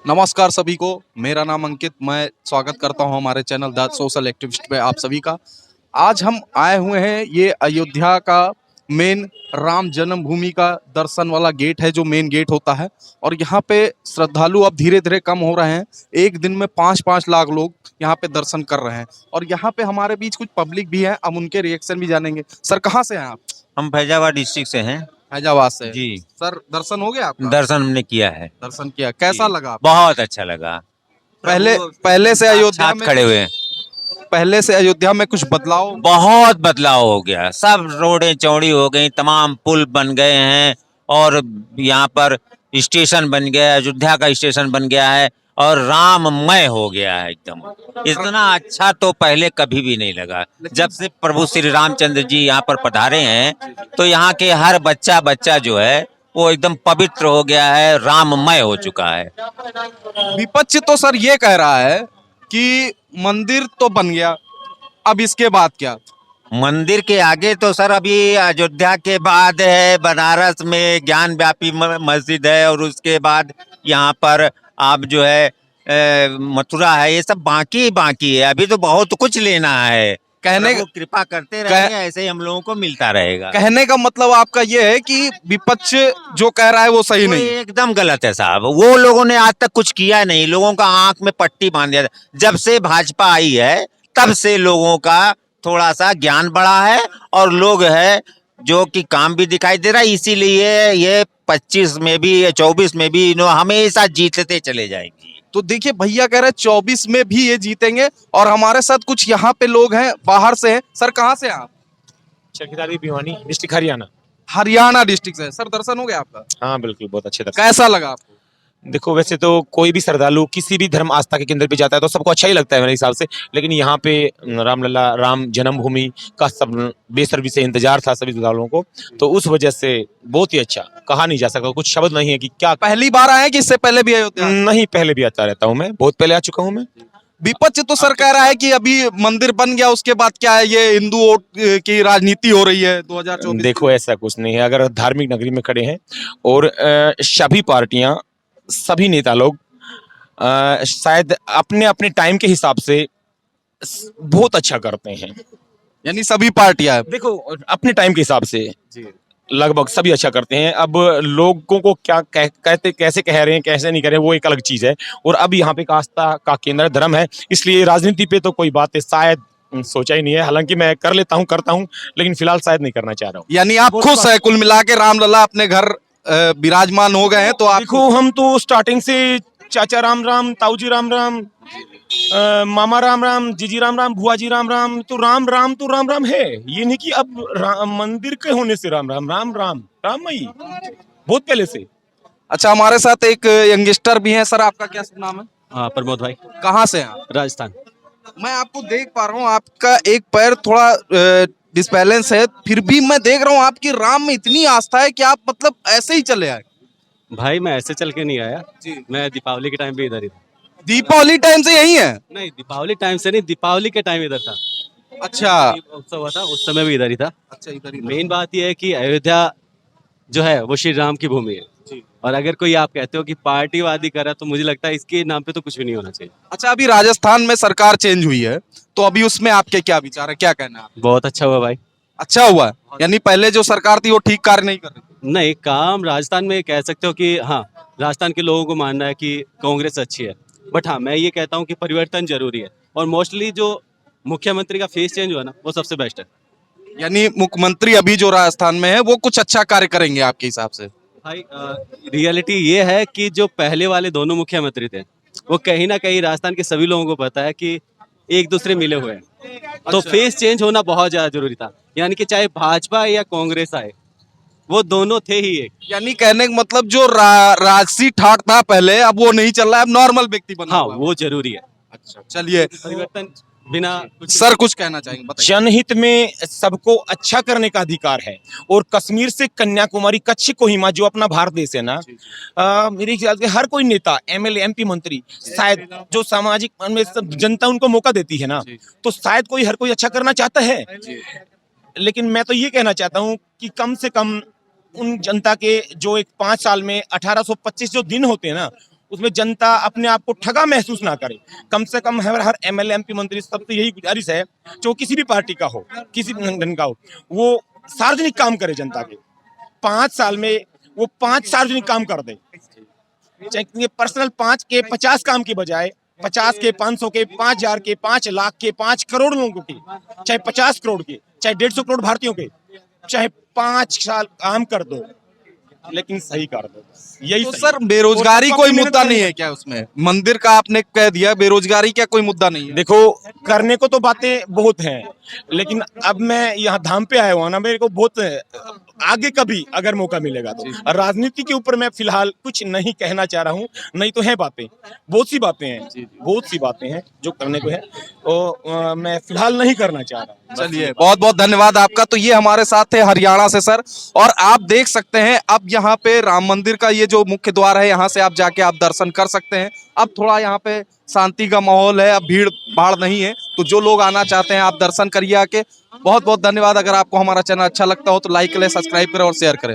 नमस्कार सभी को। मेरा नाम अंकित। मैं स्वागत करता हूं हमारे चैनल द सोशल एक्टिविस्ट पे आप सभी का। आज हम आए हुए हैं ये अयोध्या का मेन राम जन्मभूमि का दर्शन वाला गेट है, जो मेन गेट होता है। और यहाँ पे श्रद्धालु अब धीरे धीरे कम हो रहे हैं। एक दिन में 5-5 लाख लोग यहाँ पे दर्शन कर रहे हैं। और यहाँ पे हमारे बीच कुछ पब्लिक भी है, हम उनके रिएक्शन भी जानेंगे। सर, कहाँ से हैं आप? हम फैजाबाद डिस्ट्रिक्ट से हैं फैजाबाद से। जी। सर, दर्शन हो गया आपका? दर्शन हमने किया है। दर्शन किया, कैसा जी। लगा आपको? बहुत अच्छा लगा। पहले से अयोध्या साथ में खड़े हुए हैं। पहले से अयोध्या में कुछ बदलाव? बहुत बदलाव हो गया, सब रोडें चौड़ी हो गई, तमाम पुल बन गए हैं और यहाँ पर स्टेशन बन गया है, अयोध्या का स्टेशन बन गया है और राममय हो गया है एकदम। इतना अच्छा तो पहले कभी भी नहीं लगा। जब से प्रभु श्री रामचंद्र जी यहाँ पर पधारे हैं तो यहाँ के हर बच्चा बच्चा जो है वो एकदम पवित्र हो गया है, राममय हो चुका है। विपक्ष तो सर ये कह रहा है कि मंदिर तो बन गया, अब इसके बाद क्या? मंदिर के आगे तो सर अभी अयोध्या के बाद है बनारस में ज्ञान व्यापी मस्जिद है और उसके बाद यहाँ पर आप जो है मथुरा है, ये सब बाकी बाकी है। अभी तो बहुत कुछ लेना है। कहने प्रभु कृपा करते रहेंगे, ऐसे ही हम लोगों को मिलता रहेगा। कहने का मतलब आपका ये है कि विपक्ष जो कह रहा है वो सही वो नहीं? एकदम गलत है साहब। वो लोगों ने आज तक कुछ किया नहीं, लोगों का आंख में पट्टी बांध दिया। जब से भाजपा आई है तब से लोगों का थोड़ा सा ज्ञान बढ़ा है और लोग है जो कि काम भी दिखाई दे रहा है। इसीलिए ये 25 में भी 24 में भी हमेशा जीतते चले जाएंगी। तो देखिए, भैया कह रहे हैं 24 में भी ये जीतेंगे। और हमारे साथ कुछ यहाँ पे लोग हैं, बाहर से हैं। सर, कहाँ से हैं आप? चरखीदारी भिवानी डिस्ट्रिक्ट हरियाणा। हरियाणा डिस्ट्रिक्ट से। सर, दर्शन हो गया आपका? हाँ बिल्कुल, बहुत अच्छे दर्शन। कैसा लगा आपको? देखो, वैसे तो कोई भी श्रद्धालु किसी भी धर्म आस्था के केंद्र पे जाता है तो सबको अच्छा ही लगता है मेरे हिसाब से। लेकिन यहाँ पे रामलला राम जन्मभूमि का सब बेसब्री से इंतजार था सभी श्रद्धालुओं को, तो उस वजह से बहुत ही अच्छा, कहा नहीं जा सकता, कुछ शब्द नहीं है कि क्या। पहली बार आए कि इससे पहले भी अयोध्या? नहीं, पहले भी आता रहता हूँ मैं, बहुत पहले आ चुका हूँ मैं। विपक्ष तो सर कह रहा है कि अभी मंदिर बन गया, उसके बाद क्या है, ये हिंदू वोट की राजनीति हो रही है 2024। देखो, ऐसा कुछ नहीं है। अगर धार्मिक नगरी में खड़े हैं और सभी पार्टियां, सभी नेता लोग शायद अपने अपने टाइम के हिसाब से बहुत अच्छा करते हैं। यानी सभी पार्टियां? देखो, अपने टाइम के हिसाब से लगभग सभी अच्छा करते हैं। अब लोगों को क्या कहते, कैसे कह रहे हैं, कैसे नहीं कह रहे हैं, वो एक अलग चीज है। और अब यहाँ पे आस्था का केंद्र धर्म है, इसलिए राजनीति पे तो कोई बात है शायद सोचा ही नहीं है। हालांकि मैं कर लेता हूँ, करता हूँ, लेकिन फिलहाल शायद नहीं करना चाह रहा हूँ। यानी आप खुश है कुल मिला के? रामलला अपने घर विराजमान हो गए हैं तो आप? देखो, हम तो स्टार्टिंग से चाचा राम राम, ताऊ जी राम राम, मामा राम राम, जीजी राम राम, बुआ जी राम राम, तो राम राम तो राम राम है। ये नहीं कि अब मंदिर के होने से राम राम, राम राम राममयी बहुत पहले से। अच्छा, हमारे साथ एक यंगस्टर भी हैं। सर, आपका क्या नाम है? हाँ, प्रमोद भाई, कहाँ से हैं आप? राजस्थान। मैं आपको देख पा रहा हूँ, आपका एक पैर थोड़ा डिसबैलेंस है, फिर भी मैं देख रहा हूँ आपकी राम में इतनी आस्था है कि आप मतलब ऐसे ही चले आए। भाई मैं ऐसे चल के नहीं आया जी, मैं दीपावली के टाइम भी इधर ही था। दीपावली टाइम से यही है? नहीं, दीपावली टाइम से नहीं, दीपावली के टाइम इधर था। अच्छा। उत्सव हुआ था उस समय भी इधर ही था। अच्छा, इधर ही। मेन बात यह है कि अयोध्या जो है वो श्री राम की भूमि है जी। और अगर कोई आप कहते हो कि पार्टीवादी करा, तो मुझे लगता है इसके नाम पे तो कुछ भी नहीं होना चाहिए। अच्छा, अभी राजस्थान में सरकार चेंज हुई है, तो अभी उसमें आपके क्या विचार है, क्या कहना है? बहुत अच्छा हुआ भाई। अच्छा हुआ है? यानी पहले जो सरकार थी वो ठीक कार्य नहीं कर रही थी? नहीं, काम राजस्थान में कह सकते हो कि हाँ, राजस्थान के लोगों को मानना है कि कांग्रेस अच्छी है, बट हाँ मैं ये कहता हूँ कि परिवर्तन जरूरी है। और मोस्टली जो मुख्यमंत्री का फेस चेंज हुआ ना, वो सबसे बेस्ट है। यानी मुख्यमंत्री अभी जो राजस्थान में है वो कुछ अच्छा कार्य करेंगे आपके हिसाब से? भाई, रियलिटी ये है कि जो पहले वाले दोनों मुख्यमंत्री थे, वो कहीं ना कहीं राजस्थान के सभी लोगों को पता है कि एक दूसरे मिले हुए हैं। तो फेस चेंज होना बहुत ज्यादा जरूरी था। यानी कि चाहे भाजपा या कांग्रेस आए, वो दोनों थे ही एक। यानी कहने का मतलब जो राजसी ठाट था पहले, अब वो नहीं चल रहा है, अब नॉर्मल व्यक्ति बना हाँ, हुआ है। वो जरूरी है। अच्छा, चलिए। परिवर्तन बिना सर कुछ कहना चाहेंगे, बताइए। जनहित में सबको अच्छा करने का अधिकार है। और कश्मीर से कन्याकुमारी, कच्छ कोहिमा जो अपना भारत देश है ना, मेरे ख्याल से हर कोई नेता, एमएलए, एमपी, मंत्री, शायद जो सामाजिक में सब जनता उनको मौका देती है ना, तो शायद हर कोई अच्छा करना चाहता है। लेकिन मैं तो ये कहना चाहता हूँ कि कम से कम उन जनता के जो एक 5 साल में 1825 जो दिन होते हैं ना, उसमें जनता अपने आप को ठगा महसूस ना करे। कम से कम हर एमएलए एमपी मंत्री सबसे यही गुजारिश है, जो किसी भी पार्टी का हो, किसी भी संगठन का हो, वो सार्वजनिक काम करे जनता के। 5 साल में वो 5 सार्वजनिक काम कर दे, चाहे पर्सनल 5 के 50 काम की बजाय 50 के, 500 के, 5000 के, 5 लाख के, 5 करोड़ लोगों के, चाहे 50 करोड़ के, चाहे 150 करोड़ भारतीयों के, चाहे 5 साल काम कर दो, लेकिन सही कर दो। यही तो सही सर है। बेरोजगारी और कोई सबको मुद्दा मेहनत नहीं है क्या उसमें? मंदिर का आपने कह दिया, बेरोजगारी क्या कोई मुद्दा नहीं है? देखो, करने को तो बातें बहुत हैं, लेकिन अब मैं यहाँ धाम पे आया हुआ ना, मेरे को बहुत आगे कभी अगर मौका मिलेगा तो राजनीति के ऊपर मैं फिलहाल कुछ नहीं कहना चाह रहा हूँ। नहीं तो है बातें, बहुत सी बातें हैं, बहुत सी बातें हैं जो करने को है, तो मैं फिलहाल नहीं करना चाह रहा हूँ। चलिए, बहुत बहुत धन्यवाद आपका। तो ये हमारे साथ थे हरियाणा से सर, और आप देख सकते हैं अब यहाँ पे राम मंदिर का ये जो मुख्य द्वार है, यहाँ से आप जाके आप दर्शन कर सकते हैं। अब थोड़ा यहाँ पे शांति का माहौल है, अब भीड़ भाड़ नहीं है, तो जो लोग आना चाहते हैं आप दर्शन करिए आके। बहुत बहुत धन्यवाद। अगर आपको हमारा चैनल अच्छा लगता हो तो लाइक करें, सब्सक्राइब करें और शेयर करें।